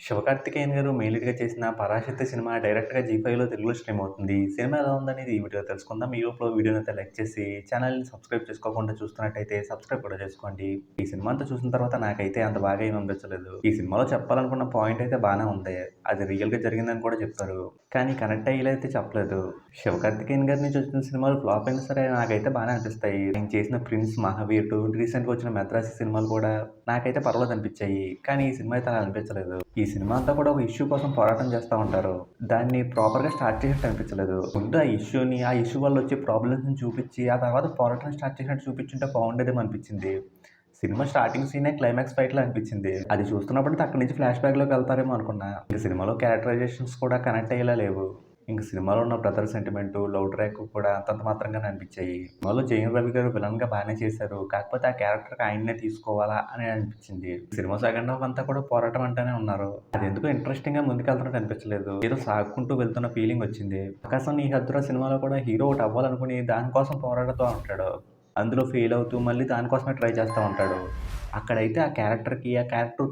శివకార్తికేయన్ గారు మెయిన్ లీడ్‌గా చేసిన 'పరాశక్తి' సినిమా డైరెక్ట్‌గా జీ5లో తెలుగులో స్ట్రీమ్ అవుతుంది. సినిమా ఎలా ఉందనేది ఈ వీడియోలో తెలుసుకుందాం. ఈ లోపల వీడియోనైతే లైక్ చేసి ఛానెల్‌ని సబ్స్క్రైబ్ చేసుకోకుండా చూస్తున్నట్టయితే సబ్స్క్రైబ్ కూడా చేసుకోండి. ఈ సినిమా అంతా చూసిన తర్వాత నాకైతే అంత బాగా ఏమి అనిపించలేదు. ఈ సినిమాలో చెప్పాలనుకున్న పాయింట్ అయితే బానే ఉంది. అది రియల్‌గా జరిగిందని కూడా చెప్పారు. కానీ కనెక్ట్ అయ్యేలా అయితే చెప్పలేదు. శివకార్తికేయన్ గారి నుంచి వచ్చిన సినిమాలు ఫ్లాప్ అయినా సరే నాకైతే బానే అనిపిస్తాయి. ఆయన చేసిన 'ప్రిన్స్', 'మహావీరుడు', రీసెంట్‌గా వచ్చిన 'మద్రాసి' సినిమాలు కూడా నాకైతే పర్వాలేదు అనిపించాయి. కానీ ఈ సినిమా అయితే అలా అనిపించలేదు. ఈ సినిమా అంతా కూడా ఒక ఇష్యూ కోసం పోరాటం చేస్తా ఉంటారు. దాన్ని ప్రాపర్‌గా స్టార్ట్ చేసినట్టు అనిపించలేదు. ముందు ఆ ఇష్యూ వల్ల వచ్చే ప్రాబ్లమ్స్‌ని చూపించి, ఆ తర్వాత పోరాటం స్టార్ట్ చేసినట్టు చూపించుంటే బాగుండేదేమో అనిపించింది. సినిమా స్టార్టింగ్ సీనే క్లైమాక్స్ ఫైట్‌లా అనిపించింది. అది చూస్తున్నప్పుడు అక్కడి నుంచి ఫ్లాష్ బ్యాక్‌లోకి వెళ్తారేమో అనుకున్నా. ఇంక సినిమాలో క్యారెక్టరైజేషన్స్ కూడా కనెక్ట్ అయ్యేలా లేవు. ఇంక సినిమాలో ఉన్న బ్రదర్ సెంటిమెంటు, లవ్ ట్రాక్ కూడా అంతంత మాత్రంగానే అనిపించాయి. సినిమాలో జయం రవి గారు విలన్‌గా బానే చేశారు. కాకపోతే ఆ క్యారెక్టర్‌కి ఆయన్నే తీసుకోవాలా అని అనిపించింది. సినిమా సెకండ్ హాఫ్ అంతా కూడా పోరాటం అంటేనే ఉన్నారు. అదెందుకో ఇంట్రెస్టింగ్‌గా ముందుకెళ్తున్నట్టు అనిపించలేదు. ఏదో సాగుకుంటూ వెళ్తున్న ఫీలింగ్ వచ్చింది. 'ఆకాశం నీ హద్దురా' సినిమాలో కూడా హీరో ఒకటి అవ్వాలనుకుని దానికోసం పోరాడుతూ ఉంటాడు. అందులో ఫెయిల్ అవుతూ మళ్ళీ దానికోసమే ట్రై చేస్తా ఉంటాడు. అక్కడైతే ఆ క్యారెక్టర్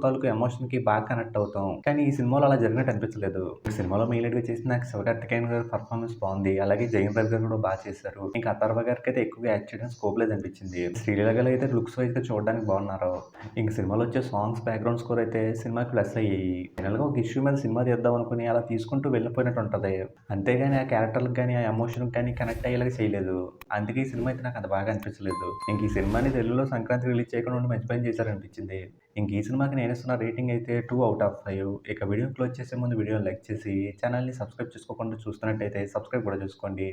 తాలూకు ఎమోషన్‌కి బాగా కనెక్ట్ అవుతాం. కానీ ఈ సినిమాలో అలా జరిగినట్టు అనిపించలేదు. ఈ సినిమాలో మెయిన్ లీడ్‌గా చేసిన శివకార్తికేయన్ గారి పర్ఫార్మెన్స్ బావుంది. అలాగే జయం రవి గారు కూడా చేశారు. ఇంకా అథర్వ గారికైతే ఎక్కువగా యాక్ట్ చేయడానికి స్కోప్ లేదనిపించింది. శ్రీలీల గారు అయితే లుక్స్ వైస్‌గా చూడడానికి బాగున్నారు. ఇంక సినిమాలో వచ్చే సాంగ్స్, బ్యాక్‌గ్రౌండ్ స్కోర్ అయితే సినిమాకి ప్లస్ అయ్యాయి. ఫైనల్‌గా ఒక ఇష్యూ మీద సినిమా తీద్దాం అనుకుని అలా తీసుకుంటూ వెళ్ళిపోయినట్టు ఉంటది. అంతేగాని ఆ క్యారెక్టర్‌లకి గాని, ఆ ఎమోషన్‌కి గాని కనెక్ట్ అయ్యేలాగా చేయలేదు. అందుకే ఈ సినిమా అయితే నాకు అంత బాగా అనిపించలేదు. ఇంక ఈ సినిమాని తెలుగులో సంక్రాంతికి రిలీజ్ చేయకుండా ఉండి మంచి పని చేశారనిపించింది. ఇంక ఈ సినిమాకి నేనిస్తున్న రేటింగ్ అయితే 2/5. ఇక వీడియోని క్లోజ్ చేసే ముందు వీడియోని లైక్ చేసి ఛానెల్‌ని సబ్స్క్రైబ్ చేసుకోకుండా చూస్తున్నట్టయితే సబ్స్క్రైబ్ కూడా చేసుకోండి.